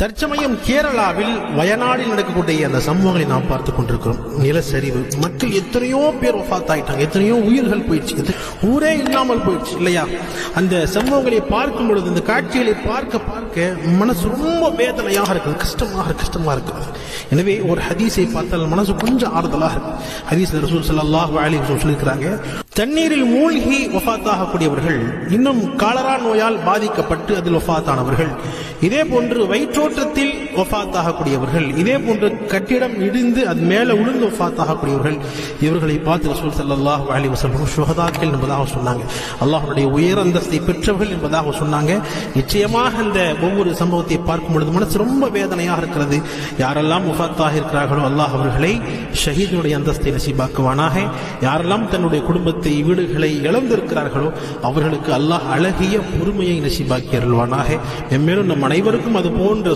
தற்சமயம் கேரளாவில் வயநாடில் நடக்கக்கூடிய அந்த சம்பவங்களை நாம் பார்த்துக் கொண்டிருக்கிறோம். நிலச்சரிவு, மக்கள் எத்தனையோ பேர் வஃபாத் ஆயிட்டாங்க, எத்தனையோ உயிர்கள் போயிடுச்சு, ஊரே இல்லாமல் போயிடுச்சு இல்லையா? அந்த சம்பவங்களை பார்க்கும் பொழுது, இந்த காட்சிகளை பார்க்க பார்க்க மனசு ரொம்ப வேதனையாக இருக்குது, கஷ்டமாக இருக்குது. எனவே ஒரு ஹதீஸை பார்த்தால் மனசு கொஞ்சம் ஆறுதலாக இருக்கு. ஹதீஸ்ல ரசூல் ஸல்லல்லாஹு அலைஹி வஸல்லம் சொல்லியிருக்கிறாங்க, தண்ணீரில் மூழ்கி வஃபாத் ஆகக்கூடியவர்கள், இன்னும் காலரா நோயால் பாதிக்கப்பட்டு அதில் வஃபாத் ஆனவர்கள், இதே போன்று வயிற்றோட்டத்தில் வஃபாத் ஆகக்கூடியவர்கள், இதே போன்று கட்டிடம் இடிந்து அது மேல விழுந்து வஃபாத் ஆகக்கூடியவர்கள், இவர்களை பார்த்து ரசூல் ஸல்லல்லாஹு அலைஹி வஸல்லம் ஷுஹதாக்கள் என்பதாக சொன்னாங்க. அல்லாஹ்வுடைய உயர் அந்தஸ்தை பெற்றவர்கள் என்பதாக சொன்னாங்க. நிச்சயமாக இந்த ஒவ்வொரு சம்பவத்தை பார்க்கும் பொழுது மனசு ரொம்ப வேதனையாக இருக்கிறது. யாரெல்லாம் வஃபாத் ஆகியிருக்கிறார்களோ அல்லாஹ் அவர்களை ஷஹீதுடைய அந்தஸ்தை நசீபாக்குவானாக. யாரெல்லாம் தன்னுடைய குடும்பத்தை, வீடுகளை இழந்திருக்கிறார்களோ அவர்களுக்கு அல்லாஹ் அழகிய பொறுமையை நசீபாக்கி அருள்வானாக. மேலும் நம் அனைவருக்கும் அது போன்ற